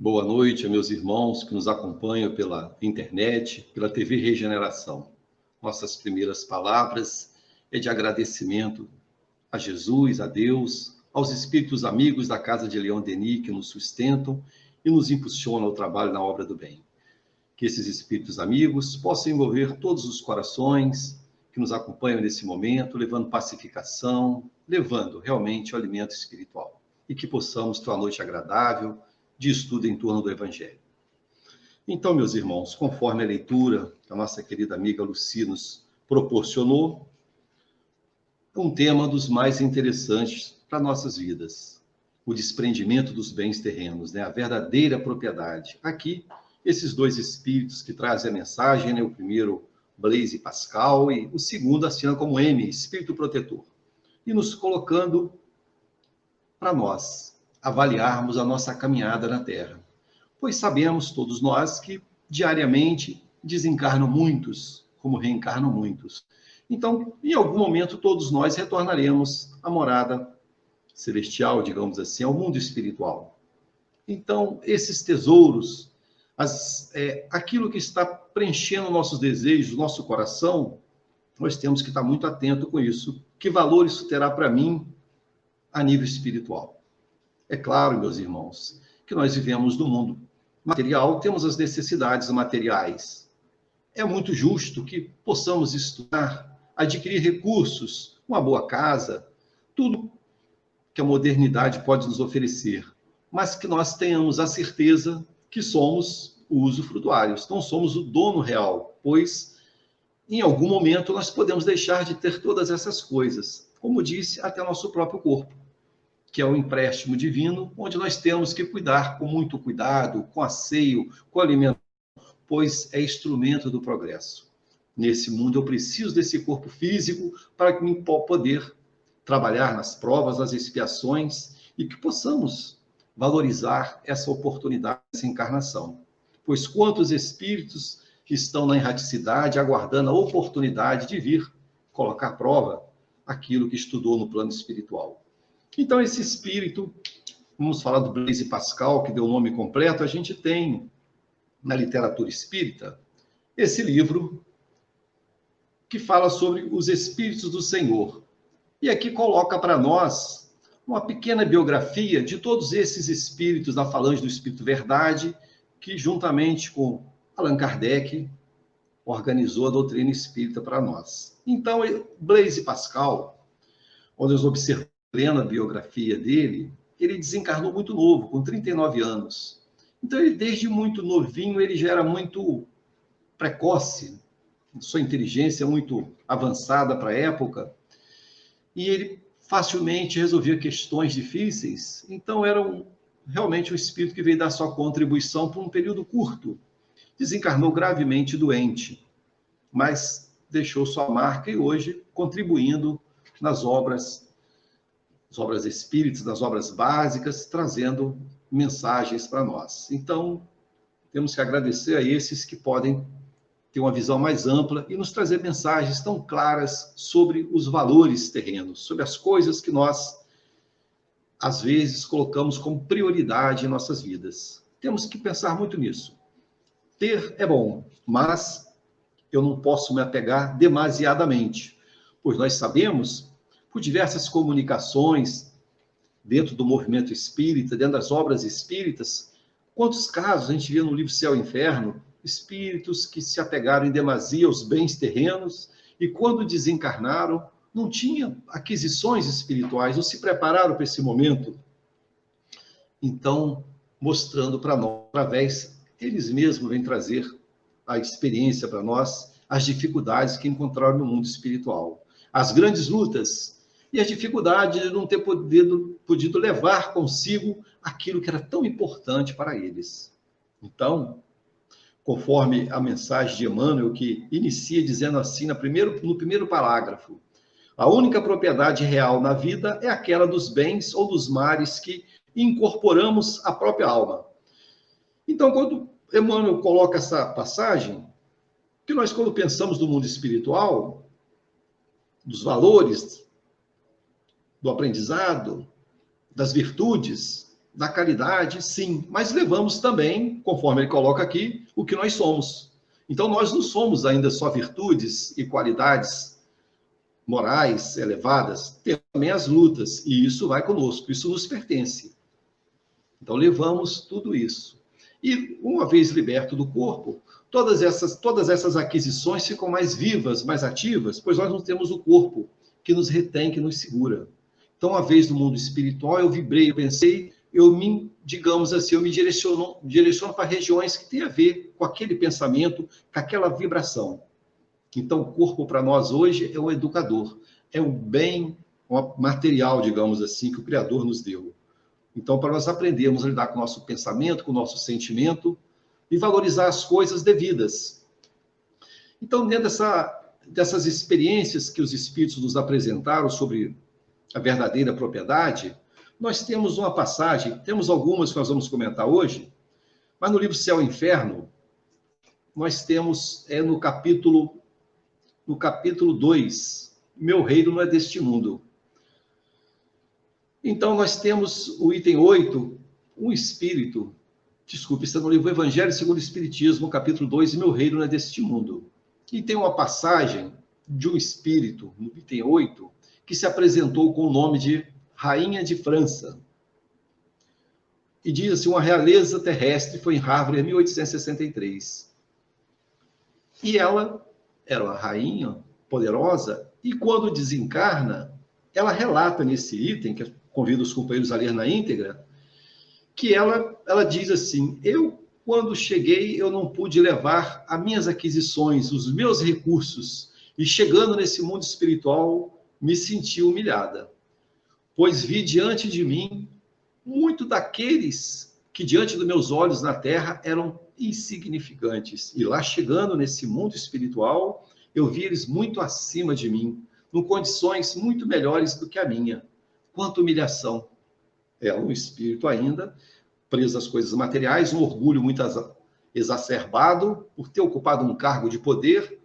Boa noite a meus irmãos que nos acompanham pela internet, pela TV Regeneração. Nossas primeiras palavras é de agradecimento a Jesus, a Deus, aos espíritos amigos da Casa de Leon Denis que nos sustentam e nos impulsionam ao trabalho na obra do bem. Que esses espíritos amigos possam envolver todos os corações que nos acompanham nesse momento, levando pacificação, levando realmente o alimento espiritual. E que possamos ter uma noite agradável, de estudo em torno do Evangelho. Então, meus irmãos, conforme a leitura que a nossa querida amiga Lucy nos proporcionou, um tema dos mais interessantes para nossas vidas, o desprendimento dos bens terrenos, né? A verdadeira propriedade. Aqui, esses dois espíritos que trazem a mensagem, né? O primeiro, Blaise Pascal, e o segundo assina como M, Espírito Protetor, e nos colocando para nós avaliarmos a nossa caminhada na Terra. Pois sabemos, todos nós, que diariamente desencarnam muitos, como reencarnam muitos. Então, em algum momento, todos nós retornaremos à morada celestial, digamos assim, ao mundo espiritual. Então, esses tesouros, aquilo que está preenchendo nossos desejos, nosso coração, nós temos que estar muito atento com isso. Que valor isso terá para mim a nível espiritual? É claro, meus irmãos, que nós vivemos no mundo material, temos as necessidades materiais. É muito justo que possamos estudar, adquirir recursos, uma boa casa, tudo que a modernidade pode nos oferecer, mas que nós tenhamos a certeza que somos usufrutuários, não somos o dono real, pois em algum momento nós podemos deixar de ter todas essas coisas, como disse, até nosso próprio corpo, que é o empréstimo divino, onde nós temos que cuidar com muito cuidado, com asseio, com alimento, pois é instrumento do progresso. Nesse mundo eu preciso desse corpo físico para poder trabalhar nas provas, nas expiações e que possamos valorizar essa oportunidade, essa encarnação. Pois quantos espíritos estão na erraticidade aguardando a oportunidade de vir colocar à prova aquilo que estudou no plano espiritual. Então, esse espírito, vamos falar do Blaise Pascal, que deu o nome completo, a gente tem na literatura espírita esse livro que fala sobre os espíritos do Senhor. E aqui coloca para nós uma pequena biografia de todos esses espíritos da falange do Espírito Verdade, que juntamente com Allan Kardec organizou a doutrina espírita para nós. Então, Blaise Pascal, onde nós observamos a biografia dele, ele desencarnou muito novo, com 39 anos. Então, ele, desde muito novinho, ele já era muito precoce, sua inteligência muito avançada para a época, e ele facilmente resolvia questões difíceis. Então, era realmente um espírito que veio dar sua contribuição por um período curto. Desencarnou gravemente doente, mas deixou sua marca e hoje contribuindo nas obras espíritas, nas obras básicas, trazendo mensagens para nós. Então, temos que agradecer a esses que podem ter uma visão mais ampla e nos trazer mensagens tão claras sobre os valores terrenos, sobre as coisas que nós, às vezes, colocamos como prioridade em nossas vidas. Temos que pensar muito nisso. Ter é bom, mas eu não posso me apegar demasiadamente, pois nós sabemos, por diversas comunicações dentro do movimento espírita, dentro das obras espíritas, quantos casos a gente vê no livro Céu e Inferno, espíritos que se apegaram em demasia aos bens terrenos e quando desencarnaram, não tinham aquisições espirituais, não se prepararam para esse momento. Então, mostrando para nós, através, eles mesmos vêm trazer a experiência para nós, as dificuldades que encontraram no mundo espiritual, as grandes lutas e as dificuldades de não ter podido levar consigo aquilo que era tão importante para eles. Então, conforme a mensagem de Emmanuel, que inicia dizendo assim no primeiro parágrafo, a única propriedade real na vida é aquela dos bens ou dos males que incorporamos à própria alma. Então, quando Emmanuel coloca essa passagem, que nós, quando pensamos no mundo espiritual, dos valores, do aprendizado, das virtudes, da caridade, sim, mas levamos também, conforme ele coloca aqui, o que nós somos. Então, nós não somos ainda só virtudes e qualidades morais elevadas, temos também as lutas, e isso vai conosco, isso nos pertence. Então, levamos tudo isso. E, uma vez liberto do corpo, todas essas aquisições ficam mais vivas, mais ativas, pois nós não temos o corpo que nos retém, que nos segura. Então, uma vez no mundo espiritual, eu vibrei, eu pensei, digamos assim, eu me direciono para regiões que têm a ver com aquele pensamento, com aquela vibração. Então, o corpo para nós hoje é o educador, é o bem material, digamos assim, que o Criador nos deu. Então, para nós aprendermos a lidar com o nosso pensamento, com o nosso sentimento e valorizar as coisas devidas. Então, dentro dessas experiências que os Espíritos nos apresentaram sobre a verdadeira propriedade, nós temos uma passagem, temos algumas que nós vamos comentar hoje, mas no livro Céu e Inferno, nós temos no capítulo 2, Meu reino não é deste mundo. Então, nós temos o item 8, um espírito, desculpe, está no livro Evangelho segundo o Espiritismo, capítulo 2, Meu reino não é deste mundo. E tem uma passagem de um espírito, no item 8, que se apresentou com o nome de Rainha de França. E diz assim, uma realeza terrestre foi em Harvard em 1863. E ela era uma rainha poderosa, e quando desencarna, ela relata nesse item, que eu convido os companheiros a ler na íntegra, que ela diz assim, quando cheguei, eu não pude levar as minhas aquisições, os meus recursos, e chegando nesse mundo espiritual, me senti humilhada, pois vi diante de mim muito daqueles que diante dos meus olhos na terra eram insignificantes. E lá chegando nesse mundo espiritual, eu vi eles muito acima de mim, em condições muito melhores do que a minha. Quanta humilhação! Um espírito ainda, preso às coisas materiais, um orgulho muito exacerbado por ter ocupado um cargo de poder,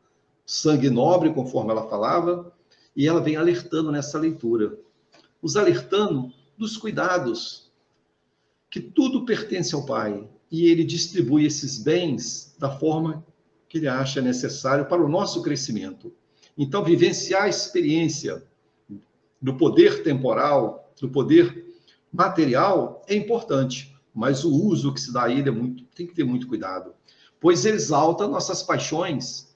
sangue nobre, conforme ela falava, e ela vem alertando nessa leitura, nos alertando dos cuidados, que tudo pertence ao Pai, e Ele distribui esses bens da forma que Ele acha necessário para o nosso crescimento. Então, vivenciar a experiência do poder temporal, do poder material, é importante, mas o uso que se dá a ele tem que ter muito cuidado, pois exalta nossas paixões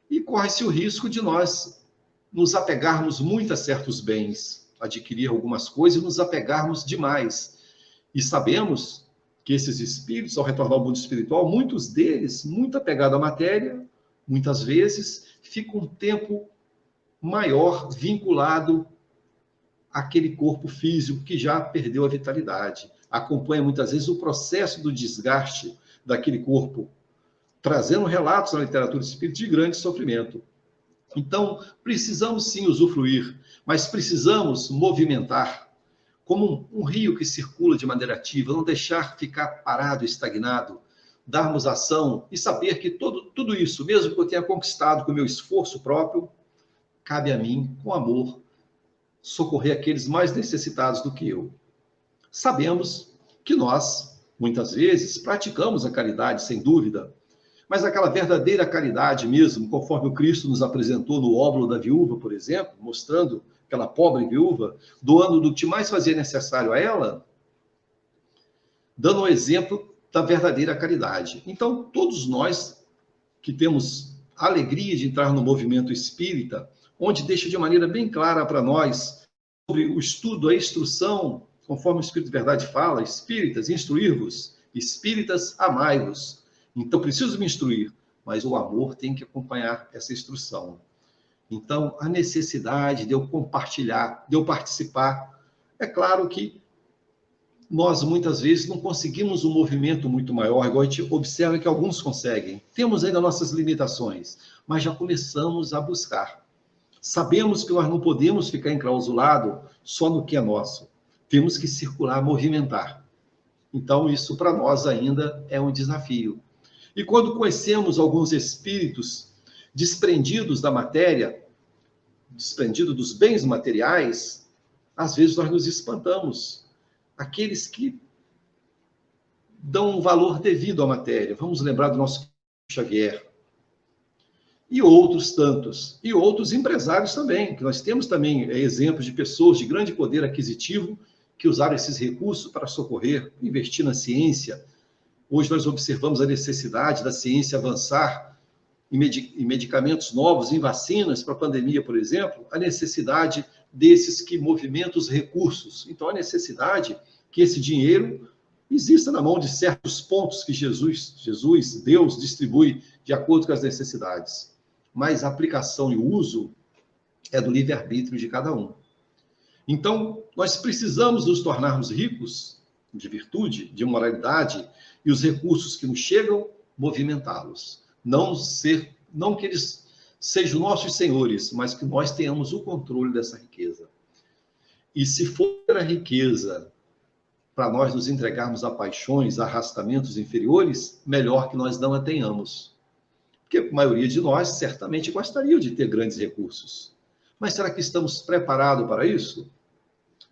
e corre-se o risco de nós nos apegarmos muito a certos bens, adquirir algumas coisas e nos apegarmos demais. E sabemos que esses espíritos, ao retornar ao mundo espiritual, muitos deles, muito apegados à matéria, muitas vezes, ficam um tempo maior vinculado àquele corpo físico que já perdeu a vitalidade. Acompanha muitas vezes o processo do desgaste daquele corpo, trazendo relatos na literatura espírita de grande sofrimento. Então, precisamos sim usufruir, mas precisamos movimentar, como um rio que circula de maneira ativa, não deixar ficar parado, estagnado, darmos ação e saber que tudo isso, mesmo que eu tenha conquistado com o meu esforço próprio, cabe a mim, com amor, socorrer aqueles mais necessitados do que eu. Sabemos que nós, muitas vezes, praticamos a caridade, sem dúvida, mas aquela verdadeira caridade mesmo, conforme o Cristo nos apresentou no óbolo da viúva, por exemplo, mostrando aquela pobre viúva, doando do que mais fazia necessário a ela, dando um exemplo da verdadeira caridade. Então, todos nós que temos a alegria de entrar no movimento espírita, onde deixa de maneira bem clara para nós sobre o estudo, a instrução, conforme o Espírito de Verdade fala, espíritas, instruir-vos, espíritas, amai-vos. Então, preciso me instruir, mas o amor tem que acompanhar essa instrução. Então, a necessidade de eu compartilhar, de eu participar. É claro que nós, muitas vezes, não conseguimos um movimento muito maior, igual a gente observa que alguns conseguem. Temos ainda nossas limitações, mas já começamos a buscar. Sabemos que nós não podemos ficar enclausulado só no que é nosso. Temos que circular, movimentar. Então, isso para nós ainda é um desafio. E quando conhecemos alguns espíritos desprendidos da matéria, desprendidos dos bens materiais, às vezes nós nos espantamos. Aqueles que dão um valor devido à matéria. Vamos lembrar do nosso Xavier. E outros tantos. E outros empresários também, que nós temos também exemplos de pessoas de grande poder aquisitivo que usaram esses recursos para socorrer, investir na ciência. Hoje nós observamos a necessidade da ciência avançar em medicamentos novos, em vacinas para a pandemia, por exemplo, a necessidade desses que movimentam os recursos. Então, a necessidade que esse dinheiro exista na mão de certos pontos que Deus, distribui de acordo com as necessidades. Mas a aplicação e o uso é do livre-arbítrio de cada um. Então, nós precisamos nos tornarmos ricos de virtude, de moralidade, e os recursos que nos chegam, movimentá-los. Não que eles sejam nossos senhores, mas que nós tenhamos o controle dessa riqueza. E se for a riqueza para nós nos entregarmos a paixões, a arrastamentos inferiores, melhor que nós não a tenhamos. Porque a maioria de nós certamente gostaria de ter grandes recursos. Mas será que estamos preparados para isso?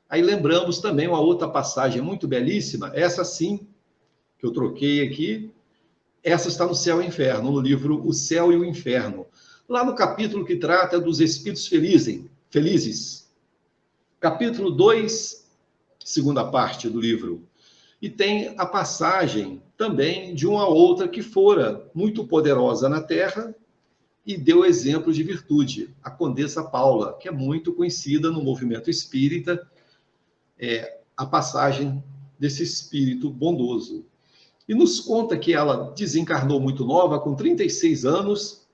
Aí lembramos também uma outra passagem muito belíssima, essa sim, que eu troquei aqui, essa está no Céu e Inferno, no livro O Céu e o Inferno. Lá no capítulo que trata dos espíritos felizes. Capítulo 2, segunda parte do livro. E tem a passagem também de uma outra que fora muito poderosa na Terra e deu exemplo de virtude, a Condessa Paula, que é muito conhecida no movimento espírita, a passagem desse espírito bondoso. E nos conta que ela desencarnou muito nova, com 36 anos,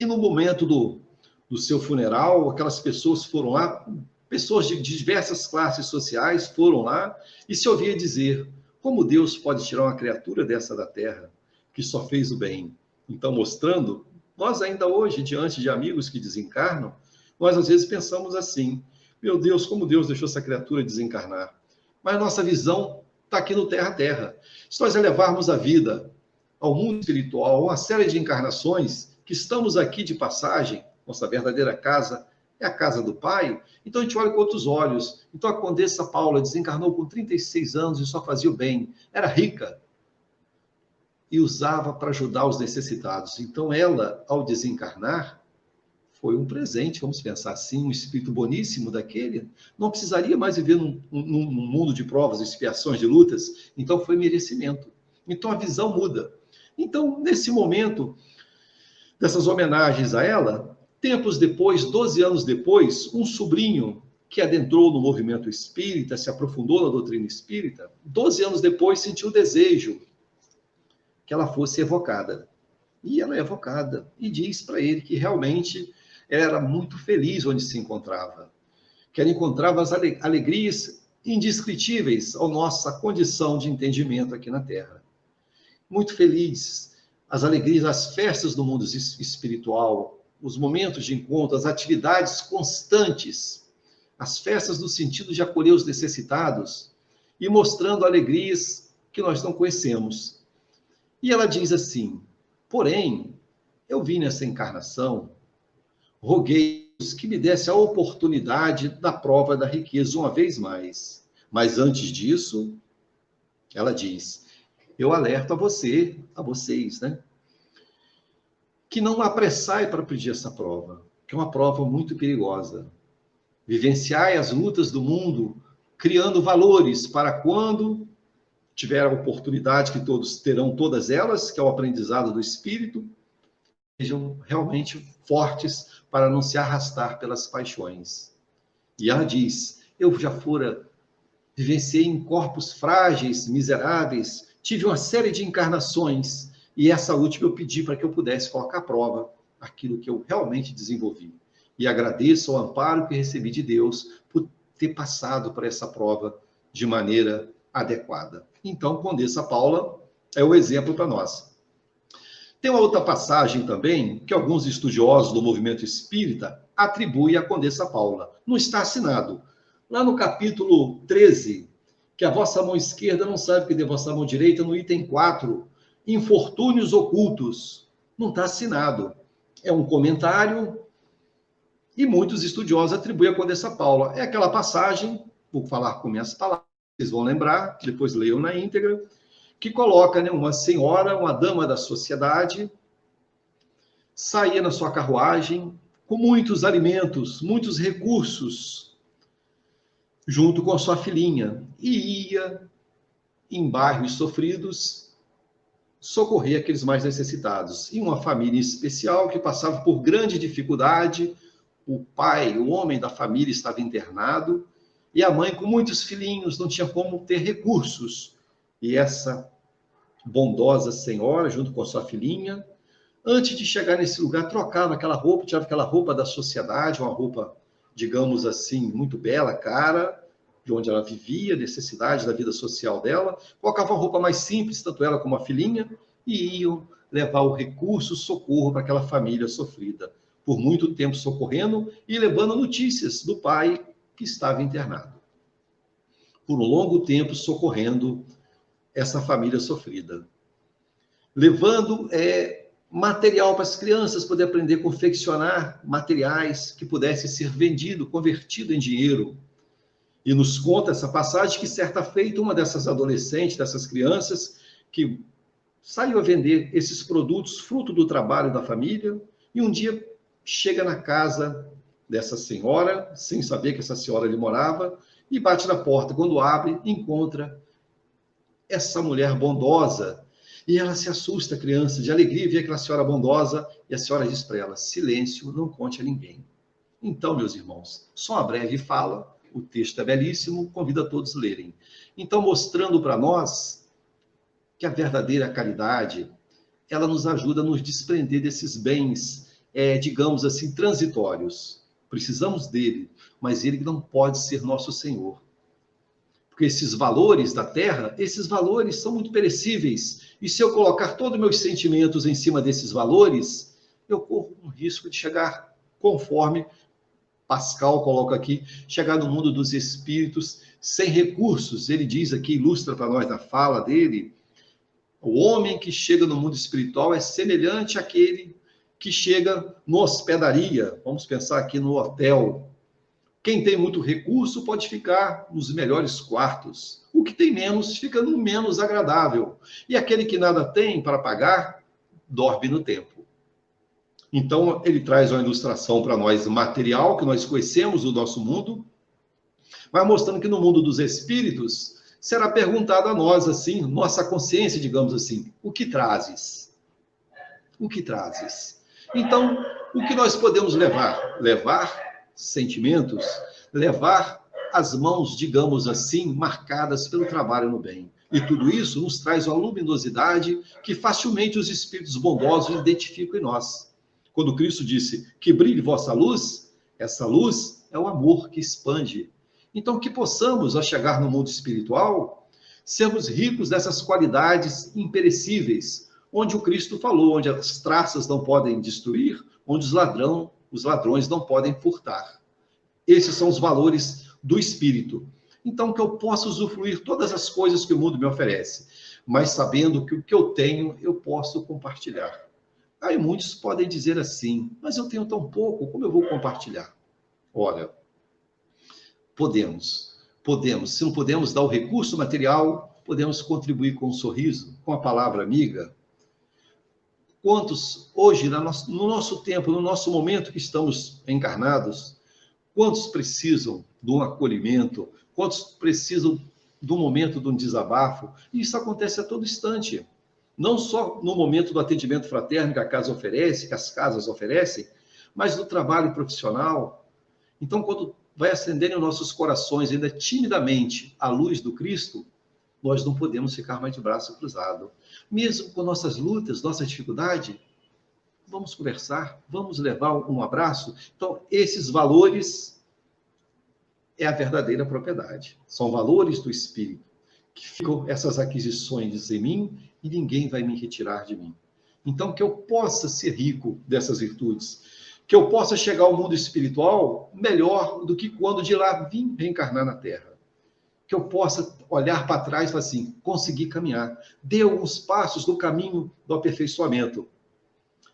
e no momento do seu funeral, aquelas pessoas foram lá, pessoas de diversas classes sociais foram lá, e se ouvia dizer, como Deus pode tirar uma criatura dessa da terra, que só fez o bem? Então, mostrando, nós ainda hoje, diante de amigos que desencarnam, nós às vezes pensamos assim, meu Deus, como Deus deixou essa criatura desencarnar? Mas a nossa visão está aqui no terra-terra. Se nós elevarmos a vida ao mundo espiritual, a uma série de encarnações, que estamos aqui de passagem, nossa verdadeira casa é a casa do Pai, então a gente olha com outros olhos. Então a Condessa Paula desencarnou com 36 anos e só fazia o bem, era rica e usava para ajudar os necessitados. Então ela, ao desencarnar, foi um presente, vamos pensar assim, um espírito boníssimo daquele, não precisaria mais viver num mundo de provas, expiações, de lutas, então foi merecimento. Então a visão muda. Então, nesse momento dessas homenagens a ela, tempos depois, 12 anos depois, um sobrinho que adentrou no movimento espírita, se aprofundou na doutrina espírita, 12 anos depois sentiu o desejo que ela fosse evocada. E ela é evocada, e diz para ele que realmente era muito feliz onde se encontrava, que ela encontrava as alegrias indescritíveis à nossa condição de entendimento aqui na Terra. Muito feliz, as alegrias, as festas do mundo espiritual, os momentos de encontro, as atividades constantes, as festas no sentido de acolher os necessitados e mostrando alegrias que nós não conhecemos. E ela diz assim, porém, eu vim nessa encarnação, roguei que me desse a oportunidade da prova da riqueza uma vez mais. Mas antes disso, ela diz, eu alerto a vocês, né? Que não apressai para pedir essa prova, que é uma prova muito perigosa. Vivenciai as lutas do mundo, criando valores para quando tiver a oportunidade, que todos terão todas elas, que é o aprendizado do espírito, sejam realmente fortes para não se arrastar pelas paixões. E ela diz, eu já vivenciei em corpos frágeis, miseráveis, tive uma série de encarnações, e essa última eu pedi para que eu pudesse colocar à prova aquilo que eu realmente desenvolvi. E agradeço ao amparo que recebi de Deus por ter passado por essa prova de maneira adequada. Então, Condessa Paula é o exemplo para nós. Tem uma outra passagem também, que alguns estudiosos do movimento espírita atribuem à Condessa Paula. Não está assinado. Lá no capítulo 13, que a vossa mão esquerda não sabe o que é vossa mão direita, no item 4, infortúnios ocultos. Não está assinado. É um comentário e muitos estudiosos atribuem à Condessa Paula. É aquela passagem, vou falar com minhas palavras, vocês vão lembrar, depois leiam na íntegra, que coloca, né, uma senhora, uma dama da sociedade, saía na sua carruagem com muitos alimentos, muitos recursos, junto com a sua filhinha, e ia em bairros sofridos socorrer aqueles mais necessitados. E uma família especial que passava por grande dificuldade, o pai, o homem da família estava internado, e a mãe com muitos filhinhos, não tinha como ter recursos. E essa bondosa senhora, junto com a sua filhinha, antes de chegar nesse lugar, trocava aquela roupa, tirava aquela roupa da sociedade, uma roupa, digamos assim, muito bela, cara, de onde ela vivia, necessidade da vida social dela, colocava uma roupa mais simples, tanto ela como a filhinha, e iam levar o recurso, o socorro para aquela família sofrida. Por muito tempo socorrendo e levando notícias do pai que estava internado. Por um longo tempo socorrendo essa família sofrida. Levando material para as crianças poder aprender a confeccionar materiais que pudessem ser vendido, convertido em dinheiro. E nos conta essa passagem que certa feita uma dessas adolescentes, dessas crianças, que saiu a vender esses produtos, fruto do trabalho da família, e um dia chega na casa dessa senhora, sem saber que essa senhora ali morava, e bate na porta. Quando abre, encontra essa mulher bondosa, e ela se assusta, a criança, de alegria, vê aquela senhora bondosa, e a senhora diz para ela: silêncio, não conte a ninguém. Então, meus irmãos, só uma breve fala, o texto é belíssimo, convido a todos a lerem. Então, mostrando para nós que a verdadeira caridade, ela nos ajuda a nos desprender desses bens, digamos assim, transitórios. Precisamos dele, mas ele não pode ser nosso Senhor. Porque esses valores da terra, esses valores são muito perecíveis. E se eu colocar todos os meus sentimentos em cima desses valores, eu corro um risco de chegar, conforme Pascal coloca aqui, chegar no mundo dos espíritos sem recursos. Ele diz aqui, ilustra para nós na fala dele, o homem que chega no mundo espiritual é semelhante àquele que chega na hospedaria. Vamos pensar aqui no hotel. Quem tem muito recurso pode ficar nos melhores quartos. O que tem menos fica no menos agradável. E aquele que nada tem para pagar, dorme no templo. Então, ele traz uma ilustração para nós material, que nós conhecemos do nosso mundo, vai mostrando que no mundo dos espíritos será perguntado a nós, assim, nossa consciência, digamos assim, o que trazes? O que trazes? Então, o que nós podemos levar? Levar sentimentos, levar as mãos, digamos assim, marcadas pelo trabalho no bem. E tudo isso nos traz uma luminosidade que facilmente os espíritos bondosos identificam em nós. Quando Cristo disse que brilhe vossa luz, essa luz é o amor que expande. Então, que possamos, ao chegar no mundo espiritual, sermos ricos dessas qualidades imperecíveis, onde o Cristo falou, onde as traças não podem destruir, onde os ladrões não podem furtar. Esses são os valores do espírito. Então, que eu possa usufruir todas as coisas que o mundo me oferece, mas sabendo que o que eu tenho, eu posso compartilhar. Aí muitos podem dizer assim, mas eu tenho tão pouco, como eu vou compartilhar? Ora, podemos. Se não podemos dar o recurso material, podemos contribuir com um sorriso, com a palavra amiga. Quantos, hoje, no nosso tempo, no nosso momento que estamos encarnados, quantos precisam de um acolhimento, quantos precisam de um momento de um desabafo? E isso acontece a todo instante. Não só no momento do atendimento fraterno que a casa oferece, que as casas oferecem, mas no trabalho profissional. Então, quando vai acender em nossos corações, ainda timidamente, a luz do Cristo, nós não podemos ficar mais de braço cruzado. Mesmo com nossas lutas, nossa dificuldade, vamos conversar, vamos levar um abraço. Então, esses valores é a verdadeira propriedade. São valores do Espírito, que ficam essas aquisições em mim e ninguém vai me retirar de mim. Então, que eu possa ser rico dessas virtudes, que eu possa chegar ao mundo espiritual melhor do que quando de lá vim reencarnar na Terra. Que eu possa olhar para trás e falar assim, consegui caminhar, dei alguns passos no caminho do aperfeiçoamento.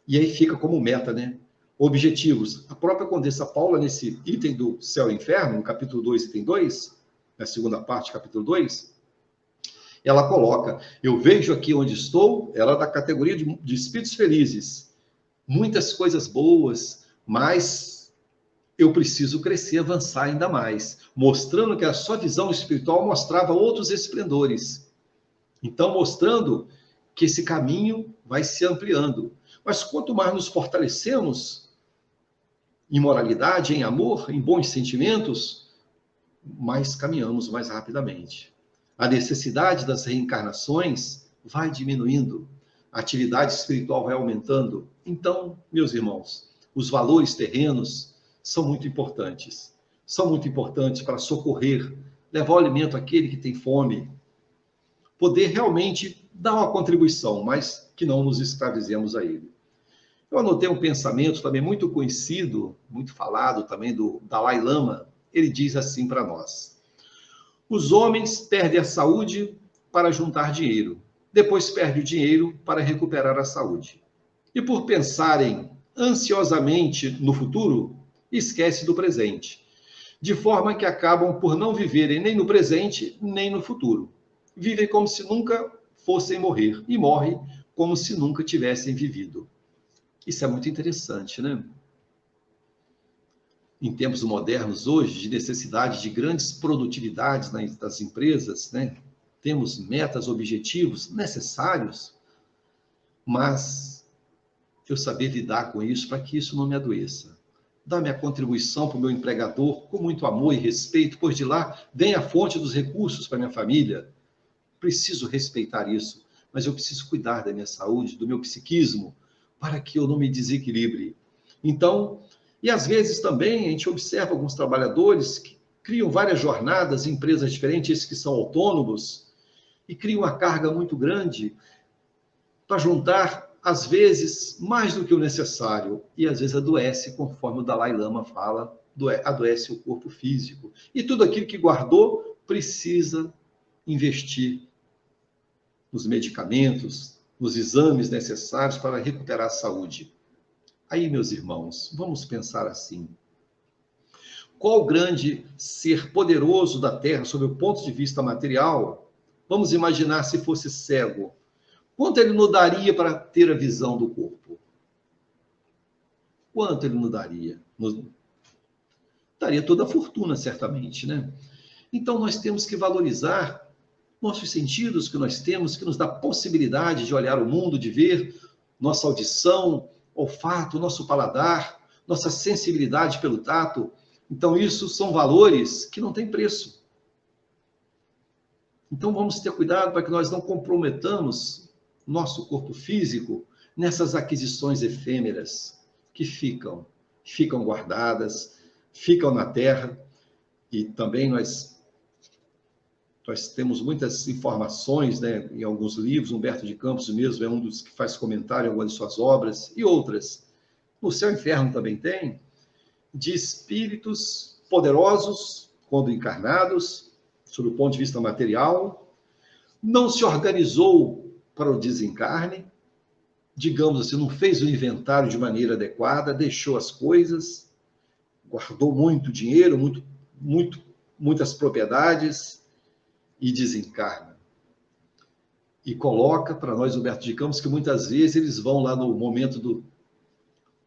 E aí fica como meta, né? Objetivos. A própria Condessa Paula, nesse item do Céu e Inferno, no capítulo 2, item 2, na segunda parte, capítulo 2, Ela coloca, eu vejo aqui onde estou, ela é da categoria de espíritos felizes, muitas coisas boas, mas eu preciso crescer, avançar ainda mais, mostrando que a sua visão espiritual mostrava outros esplendores. Então, mostrando que esse caminho vai se ampliando. Mas quanto mais nos fortalecemos em moralidade, em amor, em bons sentimentos, mais caminhamos mais rapidamente. A necessidade das reencarnações vai diminuindo, a atividade espiritual vai aumentando. Então, meus irmãos, os valores terrenos são muito importantes. São muito importantes para socorrer, levar o alimento àquele que tem fome, poder realmente dar uma contribuição, mas que não nos escravizemos a ele. Eu anotei um pensamento também muito conhecido, muito falado também do Dalai Lama. Ele diz assim para nós: os homens perdem a saúde para juntar dinheiro, depois perdem o dinheiro para recuperar a saúde. E por pensarem ansiosamente no futuro, esquecem do presente, de forma que acabam por não viverem nem no presente, nem no futuro. Vivem como se nunca fossem morrer e morrem como se nunca tivessem vivido. Isso é muito interessante, né? Em tempos modernos hoje, de necessidade de grandes produtividades das empresas, né? Temos metas, objetivos necessários, mas eu saber lidar com isso para que isso não me adoeça. Dar minha contribuição para o meu empregador com muito amor e respeito, pois de lá vem a fonte dos recursos para minha família. Preciso respeitar isso, mas eu preciso cuidar da minha saúde, do meu psiquismo, para que eu não me desequilibre. Então, e às vezes também a gente observa alguns trabalhadores que criam várias jornadas em empresas diferentes, esses que são autônomos, e criam uma carga muito grande para juntar, às vezes, mais do que o necessário, e às vezes adoece, conforme o Dalai Lama fala, adoece o corpo físico. E tudo aquilo que guardou precisa investir nos medicamentos, nos exames necessários para recuperar a saúde. Aí, meus irmãos, vamos pensar assim. Qual o grande ser poderoso da Terra, sob o ponto de vista material? Vamos imaginar se fosse cego. Quanto ele não daria para ter a visão do corpo? Quanto ele não daria? Daria toda a fortuna, certamente, né? Então, nós temos que valorizar nossos sentidos que nós temos, que nos dá possibilidade de olhar o mundo, de ver, nossa audição, olfato, nosso paladar, nossa sensibilidade pelo tato. Então, isso são valores que não têm preço. Então, vamos ter cuidado para que nós não comprometamos nosso corpo físico nessas aquisições efêmeras que ficam guardadas, ficam na terra, e também nós temos muitas informações, né, em alguns livros. Humberto de Campos mesmo é um dos que faz comentário em algumas de suas obras, e outras. No Céu e Inferno também tem, de espíritos poderosos, quando encarnados, sob o ponto de vista material, não se organizou para o desencarne, digamos assim, não fez o inventário de maneira adequada, deixou as coisas, guardou muito dinheiro, muitas propriedades, e desencarna. E coloca para nós, Humberto de Campos, que muitas vezes eles vão lá no momento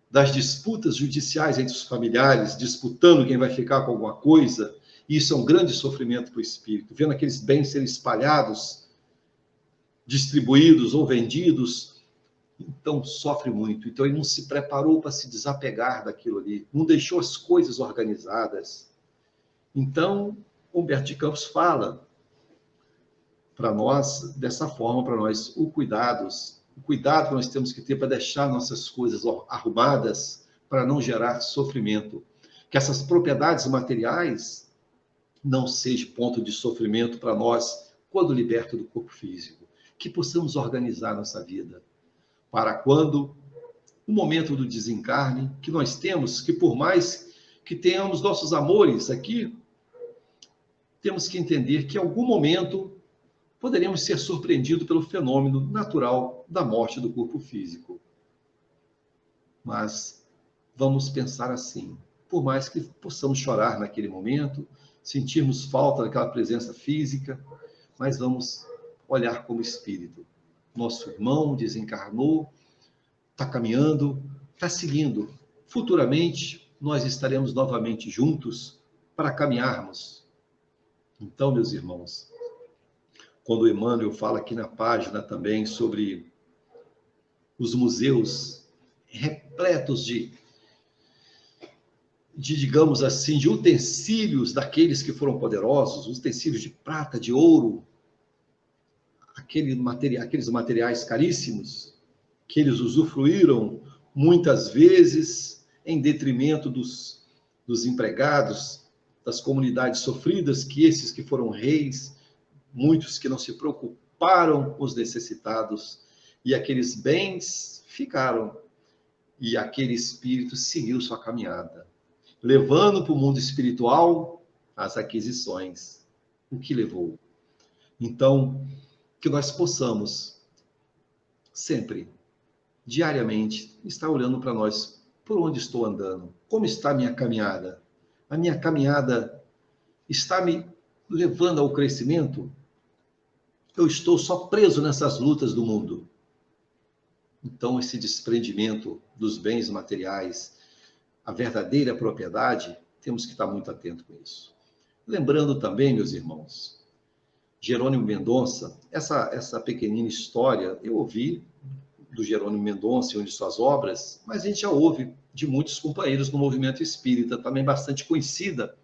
das disputas judiciais entre os familiares, disputando quem vai ficar com alguma coisa, e isso é um grande sofrimento para o espírito, vendo aqueles bens serem espalhados, distribuídos ou vendidos, então sofre muito. Então ele não se preparou para se desapegar daquilo ali, não deixou as coisas organizadas. Então, Humberto de Campos fala para nós, dessa forma, para nós, o cuidado que nós temos que ter para deixar nossas coisas arrumadas, para não gerar sofrimento. Que essas propriedades materiais não sejam ponto de sofrimento para nós, quando liberto do corpo físico. Que possamos organizar nossa vida, para quando o momento do desencarne, que nós temos, que por mais que tenhamos nossos amores aqui, temos que entender que em algum momento poderíamos ser surpreendidos pelo fenômeno natural da morte do corpo físico. Mas vamos pensar assim, por mais que possamos chorar naquele momento, sentirmos falta daquela presença física, mas vamos olhar como espírito. Nosso irmão desencarnou, está caminhando, está seguindo. Futuramente, nós estaremos novamente juntos para caminharmos. Então, meus irmãos, quando o Emmanuel fala aqui na página também sobre os museus repletos digamos assim, de utensílios daqueles que foram poderosos, utensílios de prata, de ouro, aqueles materiais caríssimos, que eles usufruíram muitas vezes em detrimento dos empregados, das comunidades sofridas, que esses que foram reis, muitos que não se preocuparam com os necessitados, e aqueles bens ficaram, e aquele espírito seguiu sua caminhada, levando para o mundo espiritual as aquisições, o que levou. Então, que nós possamos sempre, diariamente, estar olhando para nós, por onde estou andando, como está a minha caminhada? A minha caminhada está me levando ao crescimento? Eu estou só preso nessas lutas do mundo? Então, esse desprendimento dos bens materiais, a verdadeira propriedade, temos que estar muito atento com isso. Lembrando também, meus irmãos, Jerônimo Mendonça, essa pequenina história, eu ouvi do Jerônimo Mendonça em uma de suas obras, mas a gente já ouve de muitos companheiros no movimento espírita, também bastante conhecida,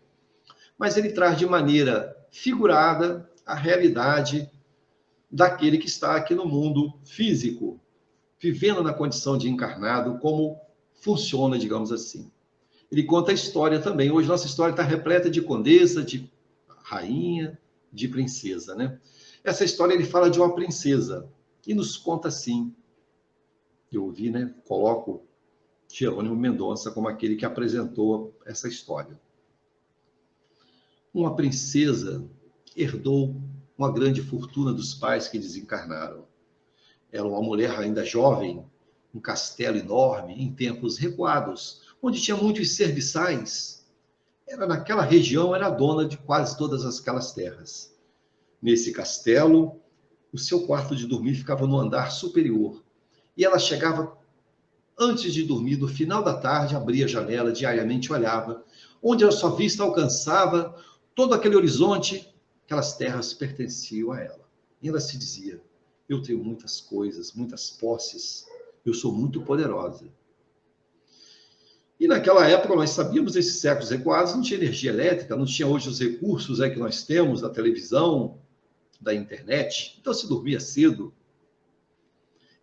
mas ele traz de maneira figurada a realidade daquele que está aqui no mundo físico, vivendo na condição de encarnado, como funciona, digamos assim. Ele conta a história também. Hoje nossa história está repleta de condessa, de rainha, de princesa, né? Essa história ele fala de uma princesa e nos conta assim. Eu ouvi, né? Coloco Jerônimo Mendonça como aquele que apresentou essa história. Uma princesa herdou uma grande fortuna dos pais que desencarnaram. Era uma mulher ainda jovem, um castelo enorme, em tempos recuados, onde tinha muitos serviçais. Naquela região, era dona de quase todas aquelas terras. Nesse castelo, o seu quarto de dormir ficava no andar superior. E ela chegava, antes de dormir, no final da tarde, abria a janela, diariamente olhava, onde a sua vista alcançava todo aquele horizonte, aquelas terras pertenciam a ela. E ela se dizia: eu tenho muitas coisas, muitas posses, eu sou muito poderosa. E naquela época, nós sabíamos, esses séculos recuados, não tinha energia elétrica, não tinha hoje os recursos que nós temos da televisão, da internet, então se dormia cedo.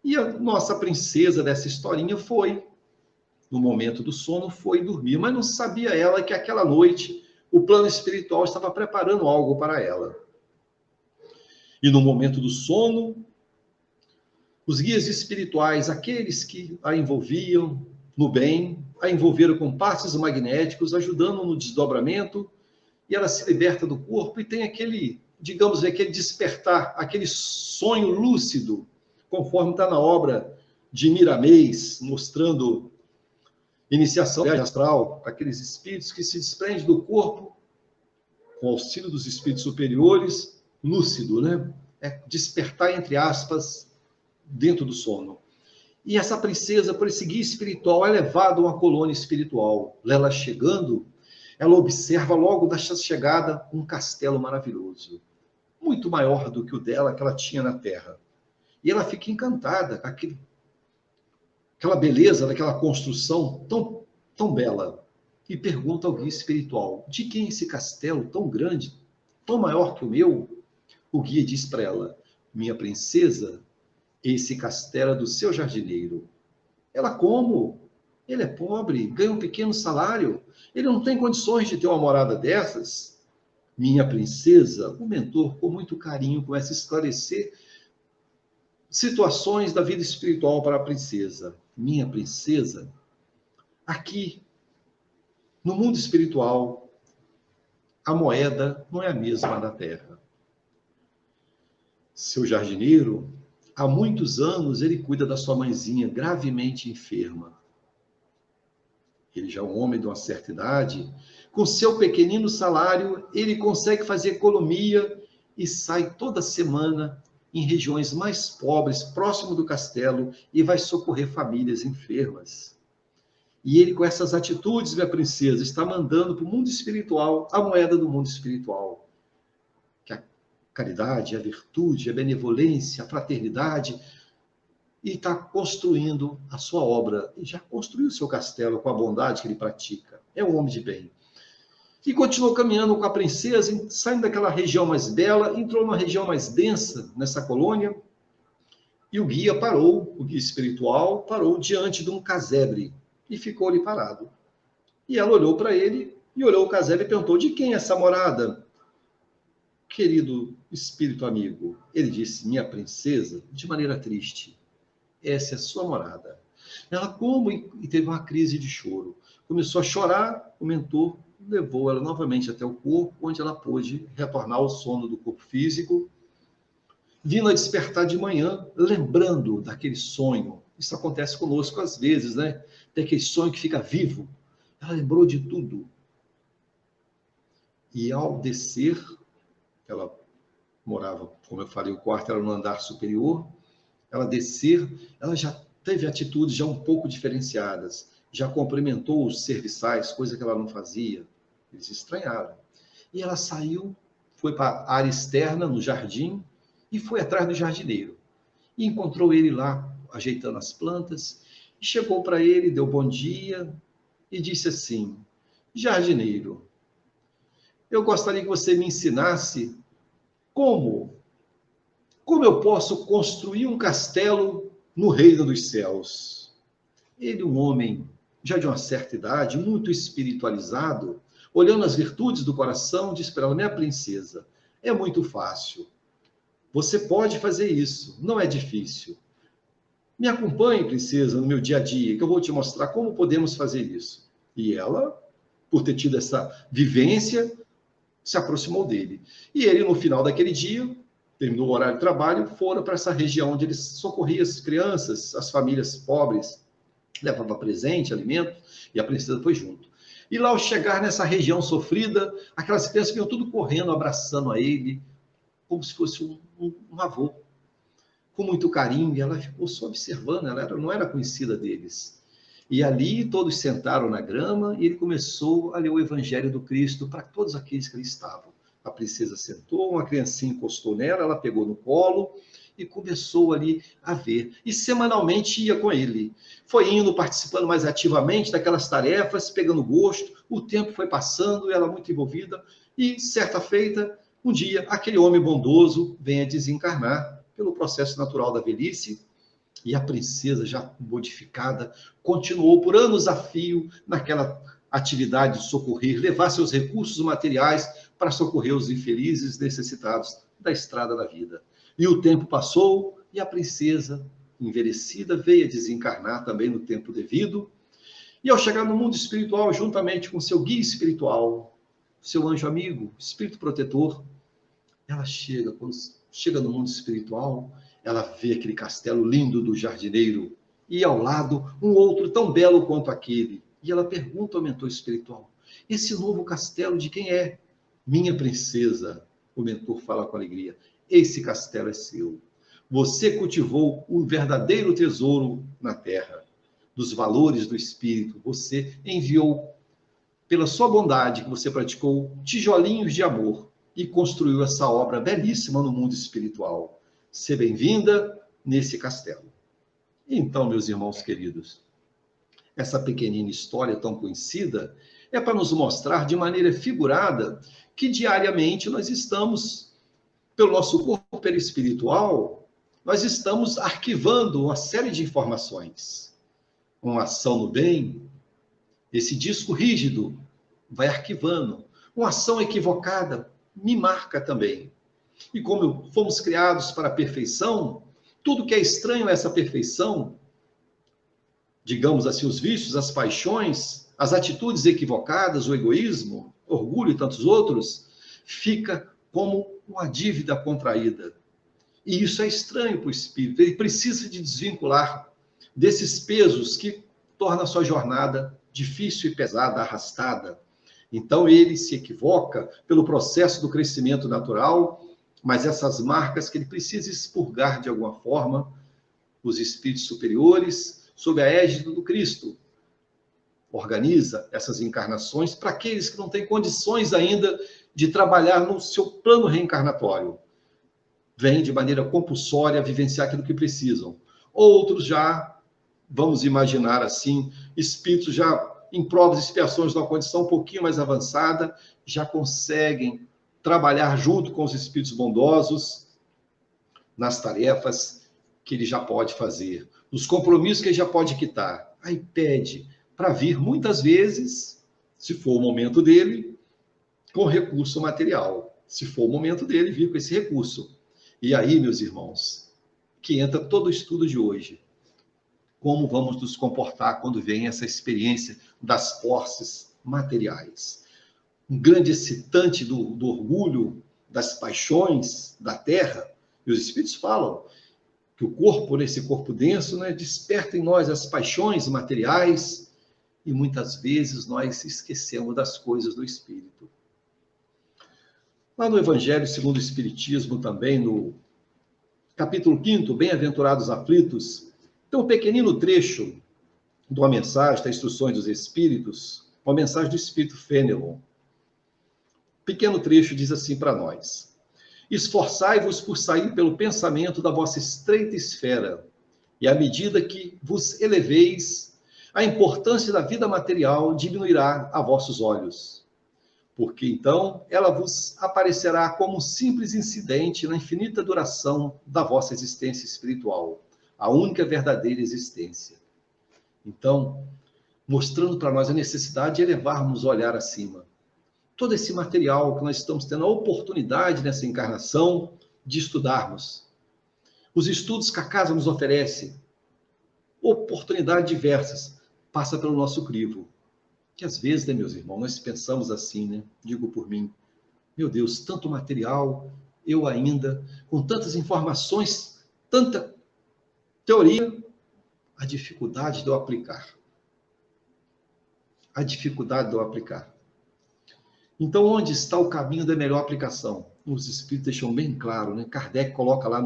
E a nossa princesa dessa historinha foi, no momento do sono, foi dormir, mas não sabia ela que aquela noite o plano espiritual estava preparando algo para ela. E no momento do sono, os guias espirituais, aqueles que a envolviam no bem, a envolveram com passes magnéticos, ajudando no desdobramento, e ela se liberta do corpo e tem aquele, digamos, aquele despertar, aquele sonho lúcido, conforme está na obra de Miramês, mostrando iniciação astral, aqueles espíritos que se desprendem do corpo, com auxílio dos espíritos superiores, lúcido, né? É despertar, entre aspas, dentro do sono. E essa princesa, por esse guia espiritual, é levada a uma colônia espiritual. Ela chegando, ela observa logo da chegada um castelo maravilhoso, muito maior do que o dela, que ela tinha na Terra. E ela fica encantada com aquela beleza daquela construção tão bela. E pergunta ao guia espiritual: de quem é esse castelo tão grande, tão maior que o meu? O guia diz para ela: minha princesa, esse castelo é do seu jardineiro. Ela: como? Ele é pobre, ganha um pequeno salário, ele não tem condições de ter uma morada dessas. Minha princesa, o mentor, com muito carinho, começa a esclarecer situações da vida espiritual para a princesa. Minha princesa, aqui, no mundo espiritual, a moeda não é a mesma da terra. Seu jardineiro, há muitos anos, ele cuida da sua mãezinha, gravemente enferma. Ele já é um homem de uma certa idade. Com seu pequenino salário, ele consegue fazer economia e sai toda semana em regiões mais pobres, próximo do castelo, e vai socorrer famílias enfermas. E ele, com essas atitudes, minha princesa, está mandando para o mundo espiritual a moeda do mundo espiritual. Que a caridade, a virtude, a benevolência, a fraternidade, e está construindo a sua obra. E já construiu o seu castelo com a bondade que ele pratica. É um homem de bem. E continuou caminhando com a princesa, saindo daquela região mais bela, entrou numa região mais densa, nessa colônia, e o guia parou, o guia espiritual parou diante de um casebre, e ficou ali parado. E ela olhou para ele, e olhou o casebre e perguntou, de quem é essa morada? Querido espírito amigo, ele disse, minha princesa, de maneira triste, essa é a sua morada. Ela como e teve uma crise de choro. Começou a chorar, o mentor levou ela novamente até o corpo, onde ela pôde retornar ao sono do corpo físico, vindo a despertar de manhã, lembrando daquele sonho. Isso acontece conosco às vezes, né? Tem aquele sonho que fica vivo. Ela lembrou de tudo. E ao descer, ela morava, como eu falei, o quarto era no andar superior, ela descer, ela já teve atitudes já um pouco diferenciadas, já cumprimentou os serviçais, coisa que ela não fazia. Eles estranharam. E ela saiu, foi para a área externa, no jardim, e foi atrás do jardineiro. E encontrou ele lá, ajeitando as plantas, e chegou para ele, deu bom dia, e disse assim, jardineiro, eu gostaria que você me ensinasse como eu posso construir um castelo no reino dos céus. Ele, um homem já de uma certa idade, muito espiritualizado, olhando as virtudes do coração, disse para ela, minha princesa, é muito fácil. Você pode fazer isso, não é difícil. Me acompanhe, princesa, no meu dia a dia, que eu vou te mostrar como podemos fazer isso. E ela, por ter tido essa vivência, se aproximou dele. E ele, no final daquele dia, terminou o horário de trabalho, foram para essa região onde ele socorria as crianças, as famílias pobres, levava presente, alimento, e a princesa foi junto. E lá, ao chegar nessa região sofrida, aquelas crianças vinham tudo correndo, abraçando a ele, como se fosse um avô, com muito carinho, e ela ficou só observando, ela não era conhecida deles. E ali todos sentaram na grama, e ele começou a ler o Evangelho do Cristo para todos aqueles que ali estavam. A princesa sentou, uma criancinha encostou nela, ela pegou no colo, e começou ali a ver. E semanalmente ia com ele. Foi indo, participando mais ativamente daquelas tarefas, pegando gosto. O tempo foi passando, ela muito envolvida. E, certa feita, um dia, aquele homem bondoso vem a desencarnar pelo processo natural da velhice. E a princesa, já modificada, continuou por anos a fio naquela atividade de socorrer, levar seus recursos materiais para socorrer os infelizes necessitados da estrada da vida. E o tempo passou, e a princesa, envelhecida, veio a desencarnar também no tempo devido. E ao chegar no mundo espiritual, juntamente com seu guia espiritual, seu anjo amigo, espírito protetor, ela chega, quando chega no mundo espiritual, ela vê aquele castelo lindo do jardineiro, e ao lado, um outro tão belo quanto aquele. E ela pergunta ao mentor espiritual, esse novo castelo de quem é? Minha princesa, o mentor fala com alegria. Esse castelo é seu. Você cultivou o verdadeiro tesouro na terra, dos valores do espírito. Você enviou, pela sua bondade que você praticou, tijolinhos de amor e construiu essa obra belíssima no mundo espiritual. Seja bem-vinda nesse castelo. Então, meus irmãos queridos, essa pequenina história tão conhecida é para nos mostrar de maneira figurada que diariamente nós estamos, pelo nosso corpo perispiritual, nós estamos arquivando uma série de informações. Uma ação no bem, esse disco rígido vai arquivando. Uma ação equivocada me marca também. E como fomos criados para a perfeição, tudo que é estranho a essa perfeição, digamos assim, os vícios, as paixões, as atitudes equivocadas, o egoísmo, orgulho e tantos outros, fica como uma dívida contraída. E isso é estranho para o espírito. Ele precisa de desvincular desses pesos que tornam a sua jornada difícil e pesada, arrastada. Então ele se equivoca pelo processo do crescimento natural mas essas marcas que ele precisa expurgar de alguma forma, os espíritos superiores, sob a égide do Cristo, organiza essas encarnações para aqueles que não têm condições ainda de trabalhar no seu plano reencarnatório. Vêm de maneira compulsória vivenciar aquilo que precisam. Outros já, vamos imaginar assim, espíritos já em provas e expiações numa condição um pouquinho mais avançada, já conseguem trabalhar junto com os espíritos bondosos nas tarefas que ele já pode fazer, nos compromissos que ele já pode quitar. Aí pede para vir, muitas vezes, se for o momento dele, com recurso material. Se for o momento dele, vir com esse recurso. E aí, meus irmãos, que entra todo o estudo de hoje. Como vamos nos comportar quando vem essa experiência das posses materiais? Um grande excitante do orgulho, das paixões da terra. E os espíritos falam que o corpo, nesse corpo denso, né, desperta em nós as paixões materiais e muitas vezes nós esquecemos das coisas do espírito. Lá no Evangelho segundo o Espiritismo, também no capítulo 5, Bem-aventurados aflitos, tem um pequenino trecho de uma mensagem das Instruções dos Espíritos, uma mensagem do Espírito Fenelon. Pequeno trecho diz assim para nós: esforçai-vos por sair pelo pensamento da vossa estreita esfera, e à medida que vos eleveis, a importância da vida material diminuirá a vossos olhos. Porque então ela vos aparecerá como um simples incidente na infinita duração da vossa existência espiritual, a única verdadeira existência. Então, mostrando para nós a necessidade de elevarmos o olhar acima. Todo esse material que nós estamos tendo a oportunidade nessa encarnação de estudarmos. Os estudos que a casa nos oferece, oportunidades diversas, passa pelo nosso crivo. Que às vezes, né, meus irmãos, nós pensamos assim, né? Digo por mim, meu Deus, tanto material, eu ainda, com tantas informações, tanta teoria, a dificuldade de eu aplicar. A dificuldade de eu aplicar. Então, onde está o caminho da melhor aplicação? Os espíritos deixam bem claro, né? Kardec coloca lá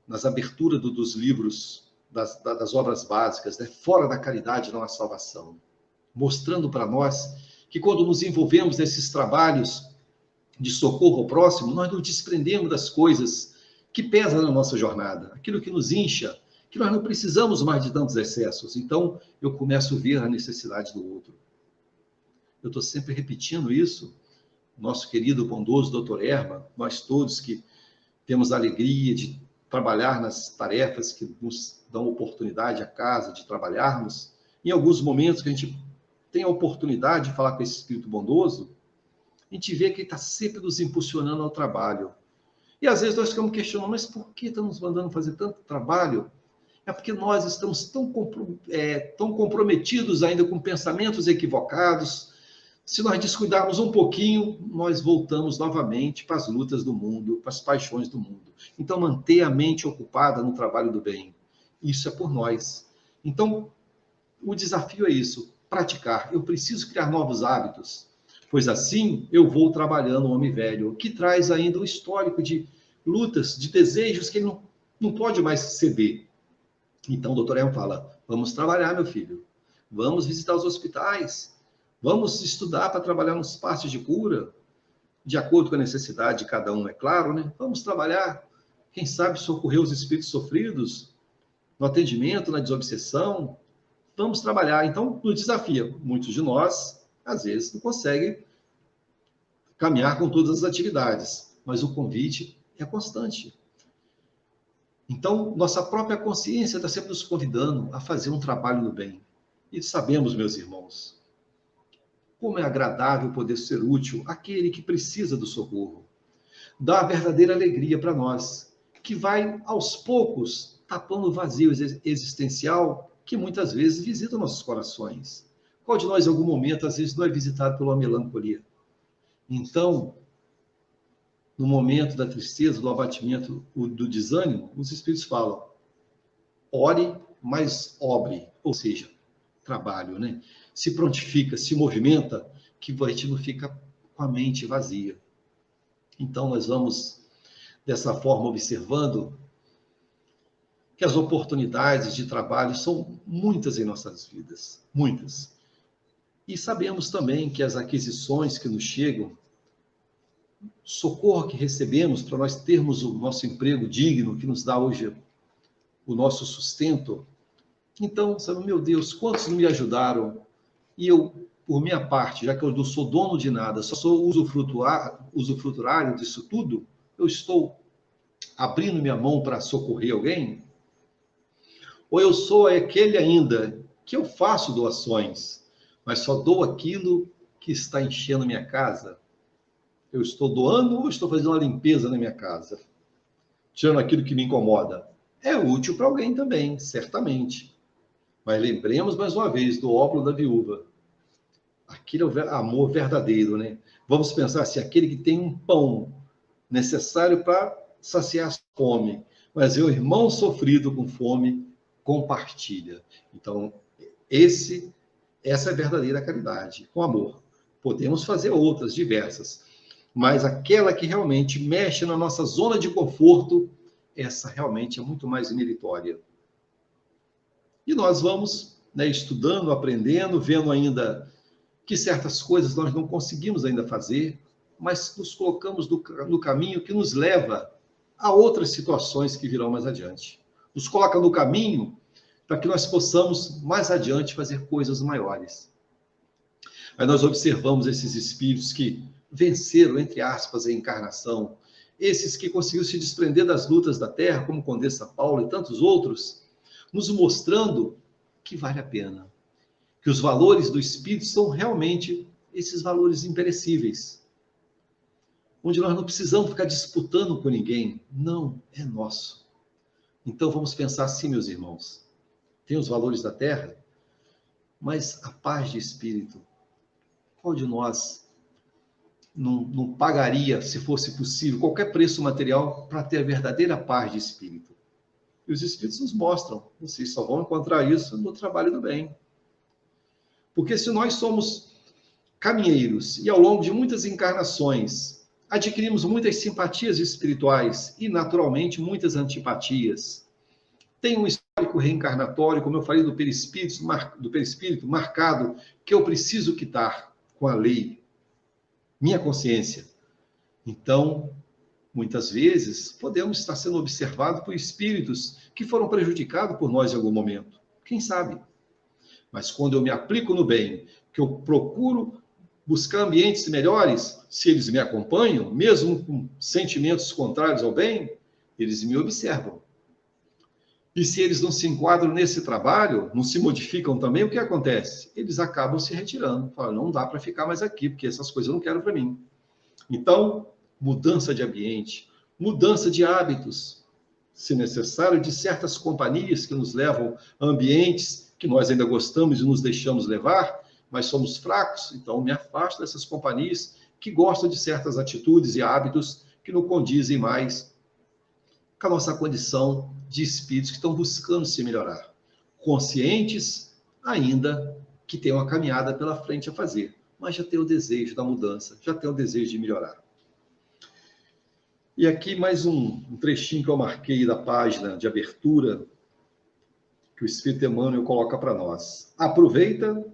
nas aberturas dos livros, das obras básicas, né? Fora da caridade não há salvação. Mostrando para nós que quando nos envolvemos nesses trabalhos de socorro ao próximo, nós nos desprendemos das coisas que pesam na nossa jornada, aquilo que nos incha, que nós não precisamos mais de tantos excessos. Então, eu começo a ver a necessidade do outro. Eu estou sempre repetindo isso. Nosso querido, bondoso Dr. Erma, nós todos que temos a alegria de trabalhar nas tarefas que nos dão oportunidade à casa de trabalharmos, em alguns momentos que a gente tem a oportunidade de falar com esse espírito bondoso, a gente vê que ele está sempre nos impulsionando ao trabalho. E às vezes nós ficamos questionando, mas por que estão nos mandando fazer tanto trabalho? É porque nós estamos tão comprometidos ainda com pensamentos equivocados. Se nós descuidarmos um pouquinho, nós voltamos novamente para as lutas do mundo, para as paixões do mundo. Então, manter a mente ocupada no trabalho do bem. Isso é por nós. Então, o desafio é isso, praticar. Eu preciso criar novos hábitos, pois assim eu vou trabalhando o homem velho, que traz ainda um histórico de lutas, de desejos que ele não pode mais ceder. Então o doutor Elmo fala, vamos trabalhar, meu filho, vamos visitar os hospitais, vamos estudar para trabalhar nos passos de cura, de acordo com a necessidade de cada um, é claro, né? Vamos trabalhar, quem sabe socorrer os espíritos sofridos, no atendimento, na desobsessão, vamos trabalhar. Então, no desafio, muitos de nós, às vezes, não conseguem caminhar com todas as atividades, mas o convite é constante. Então, nossa própria consciência está sempre nos convidando a fazer um trabalho no bem. E sabemos, meus irmãos, como é agradável poder ser útil àquele que precisa do socorro. Dá a verdadeira alegria para nós, que vai, aos poucos, tapando o vazio existencial que muitas vezes visita nossos corações. Qual de nós, em algum momento, às vezes, não é visitado pela melancolia? Então, no momento da tristeza, do abatimento, do desânimo, os espíritos falam, ore, mas obre, ou seja, trabalho, né? Se prontifica, se movimenta, que a gente não fica com a mente vazia. Então, nós vamos dessa forma, observando que as oportunidades de trabalho são muitas em nossas vidas, muitas. E sabemos também que as aquisições que nos chegam, socorro que recebemos para nós termos o nosso emprego digno, que nos dá hoje o nosso sustento. Então, sabe, meu Deus, quantos me ajudaram? E eu, por minha parte, já que eu não sou dono de nada, só sou usufrutuário disso tudo, eu estou abrindo minha mão para socorrer alguém? Ou eu sou aquele ainda que eu faço doações, mas só dou aquilo que está enchendo minha casa? Eu estou doando ou estou fazendo uma limpeza na minha casa? Tirando aquilo que me incomoda. É útil para alguém também, certamente. Mas lembremos mais uma vez do óbolo da viúva. Aquele é o amor verdadeiro, né? Vamos pensar assim, aquele que tem um pão necessário para saciar a fome, mas o irmão sofrido com fome compartilha. Então, essa é a verdadeira caridade, com amor. Podemos fazer outras, diversas, mas aquela que realmente mexe na nossa zona de conforto, essa realmente é muito mais meritória. E nós vamos, né, estudando, aprendendo, vendo ainda que certas coisas nós não conseguimos ainda fazer, mas nos colocamos no caminho que nos leva a outras situações que virão mais adiante. Nos coloca no caminho para que nós possamos, mais adiante, fazer coisas maiores. Aí nós observamos esses espíritos que venceram, entre aspas, a encarnação, esses que conseguiram se desprender das lutas da Terra, como Condessa Paula e tantos outros, nos mostrando que vale a pena, que os valores do espírito são realmente esses valores imperecíveis, onde nós não precisamos ficar disputando com ninguém, não, é nosso. Então vamos pensar assim, meus irmãos, tem os valores da Terra, mas a paz de espírito, qual de nós não pagaria, se fosse possível, qualquer preço material para ter a verdadeira paz de espírito? E os espíritos nos mostram, vocês só vão encontrar isso no trabalho do bem. Porque se nós somos caminheiros e ao longo de muitas encarnações adquirimos muitas simpatias espirituais e naturalmente muitas antipatias, tem um histórico reencarnatório, como eu falei, do perispírito marcado, que eu preciso quitar com a lei, minha consciência. Então, muitas vezes, podemos estar sendo observados por espíritos que foram prejudicados por nós em algum momento. Quem sabe? Mas quando eu me aplico no bem, que eu procuro buscar ambientes melhores, se eles me acompanham, mesmo com sentimentos contrários ao bem, eles me observam. E se eles não se enquadram nesse trabalho, não se modificam também, o que acontece? Eles acabam se retirando. Falam, não dá para ficar mais aqui, porque essas coisas eu não quero para mim. Então, mudança de ambiente, mudança de hábitos, se necessário, de certas companhias que nos levam a ambientes que nós ainda gostamos e nos deixamos levar, mas somos fracos, então me afasto dessas companhias que gostam de certas atitudes e hábitos que não condizem mais com a nossa condição de espíritos que estão buscando se melhorar, conscientes ainda que tem uma caminhada pela frente a fazer, mas já tem o desejo da mudança, já tem o desejo de melhorar. E aqui mais um trechinho que eu marquei da página de abertura, que o Espírito Emmanuel coloca para nós. Aproveita,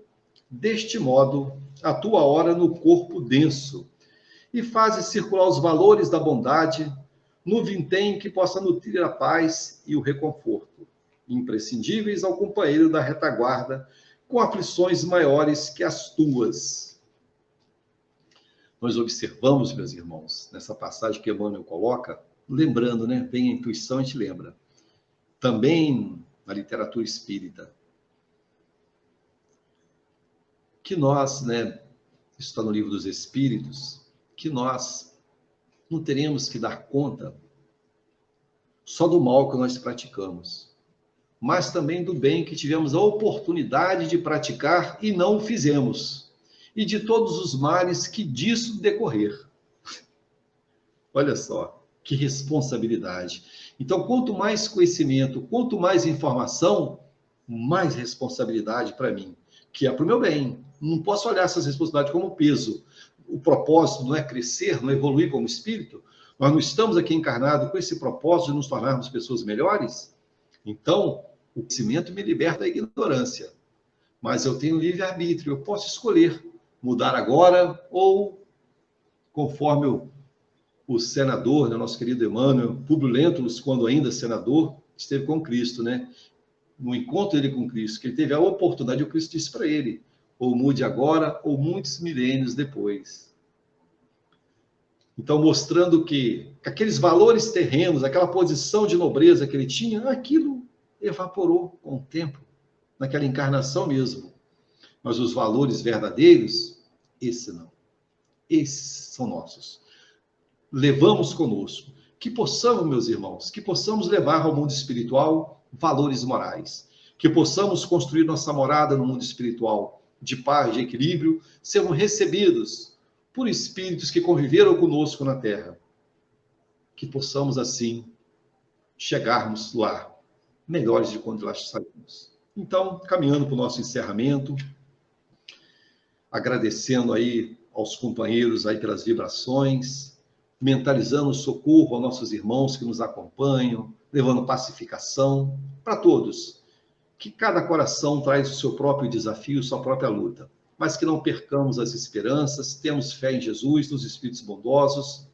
deste modo, a tua hora no corpo denso e fazes circular os valores da bondade no vintém que possa nutrir a paz e o reconforto, imprescindíveis ao companheiro da retaguarda, com aflições maiores que as tuas. Nós observamos, meus irmãos, nessa passagem que Emmanuel coloca, lembrando, né? Vem a intuição, a gente lembra. Também na literatura espírita, que nós, né? Isso está no Livro dos Espíritos, que nós não teremos que dar conta só do mal que nós praticamos, mas também do bem que tivemos a oportunidade de praticar e não o fizemos, e de todos os males que disso decorrer. Olha só, que responsabilidade. Então, quanto mais conhecimento, quanto mais informação, mais responsabilidade para mim, que é para o meu bem. Não posso olhar essas responsabilidades como peso. O propósito não é crescer, não é evoluir como espírito. Nós não estamos aqui encarnados com esse propósito de nos tornarmos pessoas melhores? Então, o conhecimento me liberta da ignorância. Mas eu tenho livre-arbítrio, eu posso escolher mudar agora ou, conforme o senador, né, nosso querido Emmanuel, Públio Lentulus, quando ainda senador, esteve com Cristo, né? No encontro dele com Cristo, que ele teve a oportunidade, o Cristo disse para ele, ou mude agora, ou muitos milênios depois. Então, mostrando que aqueles valores terrenos, aquela posição de nobreza que ele tinha, aquilo evaporou com o tempo, naquela encarnação mesmo. Mas os valores verdadeiros, esse não. Esses são nossos. Levamos conosco. Que possamos, meus irmãos, que possamos levar ao mundo espiritual valores morais. Que possamos construir nossa morada no mundo espiritual de paz, de equilíbrio, sermos recebidos por espíritos que conviveram conosco na Terra. Que possamos, assim, chegarmos lá, melhores de quando lá saímos. Então, caminhando para o nosso encerramento, agradecendo aí aos companheiros aí pelas vibrações, mentalizando o socorro aos nossos irmãos que nos acompanham, levando pacificação para todos. Que cada coração traz o seu próprio desafio, sua própria luta, mas que não percamos as esperanças, temos fé em Jesus, nos Espíritos bondosos,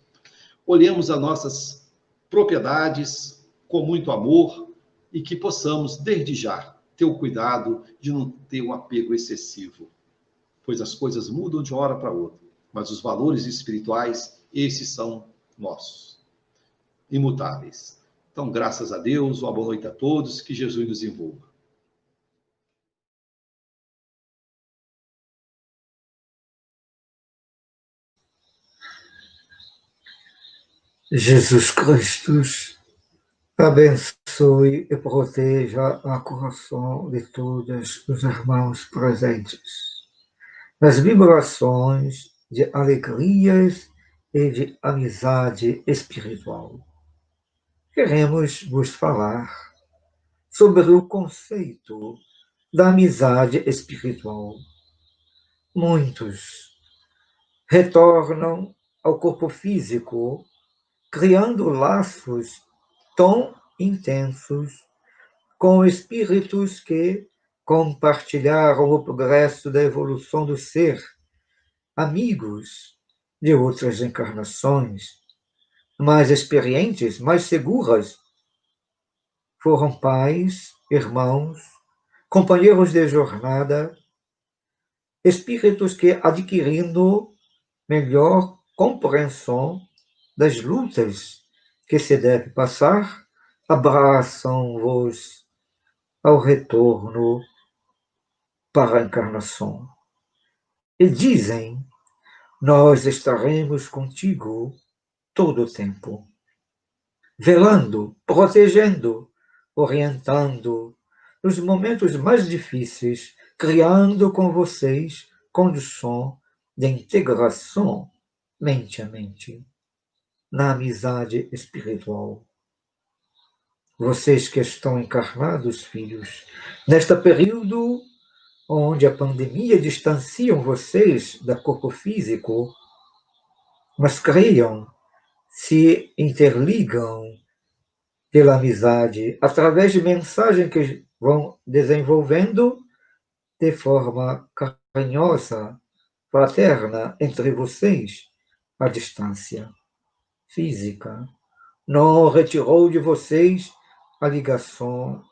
olhemos as nossas propriedades com muito amor e que possamos, desde já, ter o cuidado de não ter um apego excessivo, pois as coisas mudam de uma hora para outra, mas os valores espirituais, esses são nossos, imutáveis. Então, graças a Deus, uma boa noite a todos, que Jesus nos envolva. Jesus Cristo abençoe e proteja o coração de todos os irmãos presentes, nas vibrações de alegrias e de amizade espiritual. Queremos vos falar sobre o conceito da amizade espiritual. Muitos retornam ao corpo físico, criando laços tão intensos com espíritos que compartilharam o progresso da evolução do ser, amigos de outras encarnações, mais experientes, mais seguras. Foram pais, irmãos, companheiros de jornada, espíritos que, adquirindo melhor compreensão das lutas que se deve passar, abraçam-vos ao retorno para a encarnação. E dizem, nós estaremos contigo todo o tempo, velando, protegendo, orientando, nos momentos mais difíceis, criando com vocês condição de integração mente a mente, na amizade espiritual. Vocês que estão encarnados, filhos, neste período onde a pandemia distancia vocês do corpo físico, mas criam, se interligam pela amizade, através de mensagens que vão desenvolvendo de forma carinhosa, fraterna entre vocês, a distância física. Não retirou de vocês a ligação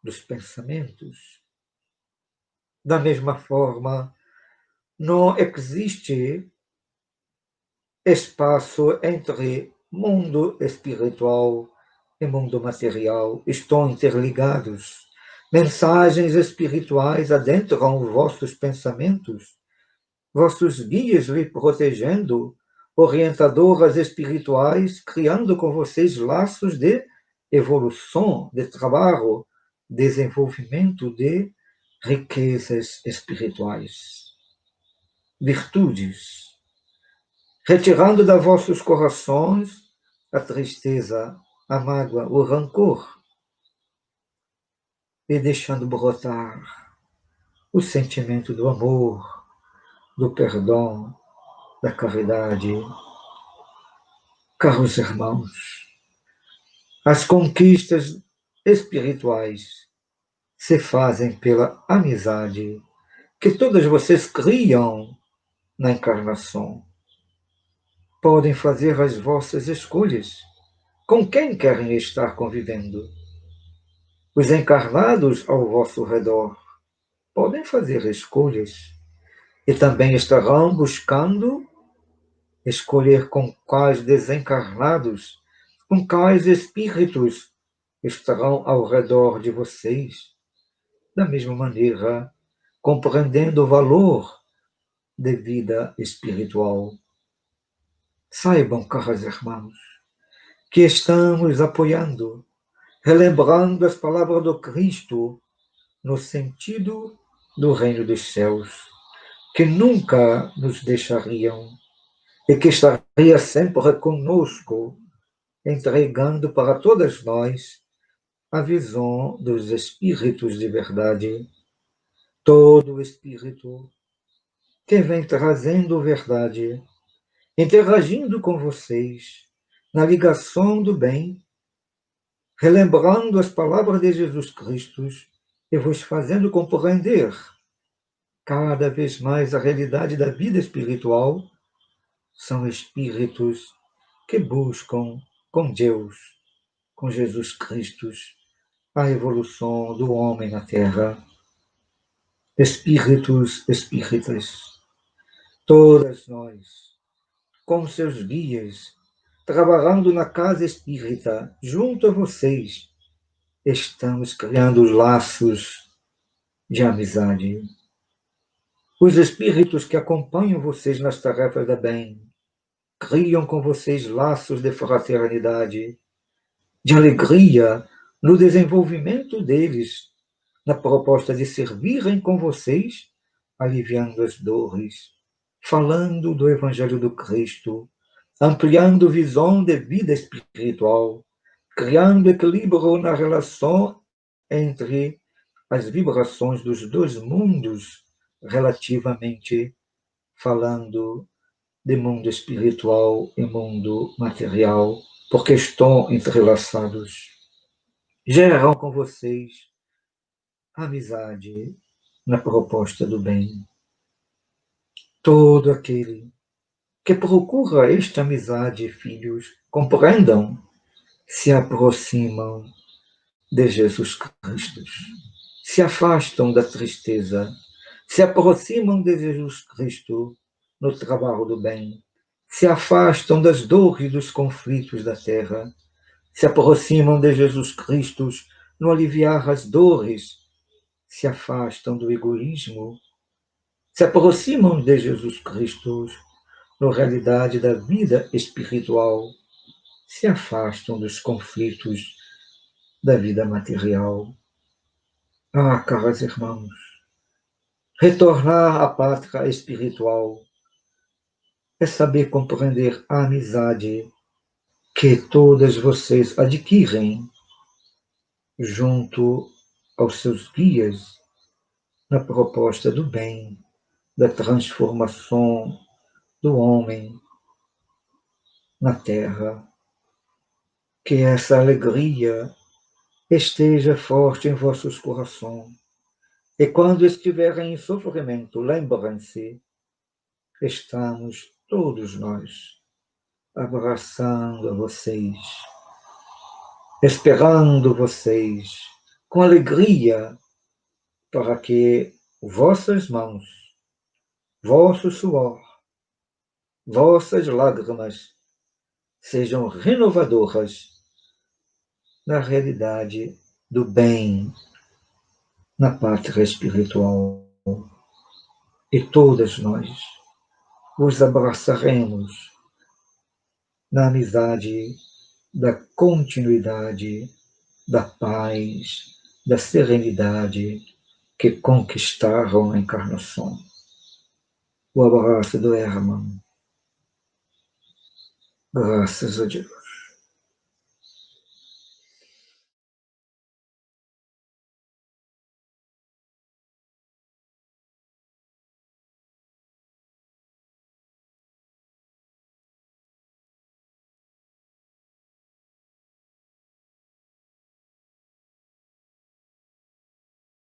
dos pensamentos. Da mesma forma, não existe espaço entre mundo espiritual e mundo material. Estão interligados. Mensagens espirituais adentram vossos pensamentos, vossos guias lhe protegendo, orientadoras espirituais criando com vocês laços de evolução, de trabalho, desenvolvimento de riquezas espirituais, virtudes, retirando de vossos corações a tristeza, a mágoa, o rancor, e deixando brotar o sentimento do amor, do perdão, da caridade, Caros irmãos, as conquistas espirituais se fazem pela amizade que todas vocês criam na encarnação. Podem fazer as vossas escolhas com quem querem estar convivendo. Os encarnados ao vosso redor podem fazer escolhas e também estarão buscando escolher com quais desencarnados, com quais espíritos estarão ao redor de vocês. Da mesma maneira, compreendendo o valor de vida espiritual. Saibam, caros irmãos, que estamos apoiando, relembrando as palavras do Cristo no sentido do reino dos céus, que nunca nos deixariam e que estaria sempre conosco, entregando para todas nós a visão dos espíritos de verdade. Todo espírito que vem trazendo verdade, interagindo com vocês, na ligação do bem, relembrando as palavras de Jesus Cristo e vos fazendo compreender cada vez mais a realidade da vida espiritual, são espíritos que buscam com Deus, com Jesus Cristo, a evolução do homem na Terra. Espíritos espíritas, todas nós, com seus guias, trabalhando na casa espírita, junto a vocês, estamos criando laços de amizade. Os espíritos que acompanham vocês nas tarefas da bem, criam com vocês laços de fraternidade, de alegria no desenvolvimento deles, na proposta de servirem com vocês, aliviando as dores, falando do Evangelho do Cristo, ampliando visão de vida espiritual, criando equilíbrio na relação entre as vibrações dos dois mundos, relativamente falando de mundo espiritual e mundo material, porque estão entrelaçados. Geram com vocês amizade na proposta do bem. Todo aquele que procura esta amizade, filhos, compreendam, se aproximam de Jesus Cristo, se afastam da tristeza, se aproximam de Jesus Cristo no trabalho do bem, se afastam das dores e dos conflitos da terra, se aproximam de Jesus Cristo no aliviar as dores, se afastam do egoísmo, se aproximam de Jesus Cristo na realidade da vida espiritual, se afastam dos conflitos da vida material. Ah, caros irmãos, retornar à pátria espiritual é saber compreender a amizade que todas vocês adquirem junto aos seus guias na proposta do bem, da transformação do homem na terra. Que essa alegria esteja forte em vossos corações. E quando estiverem em sofrimento, lembrem-se, estamos todos nós abraçando a vocês, esperando vocês com alegria para que vossas mãos, vosso suor, vossas lágrimas sejam renovadoras na realidade do bem, na pátria espiritual. E todas nós vos abraçaremos na amizade da continuidade, da paz, da serenidade que conquistaram a encarnação. O abraço do Hermann. Graças a Deus.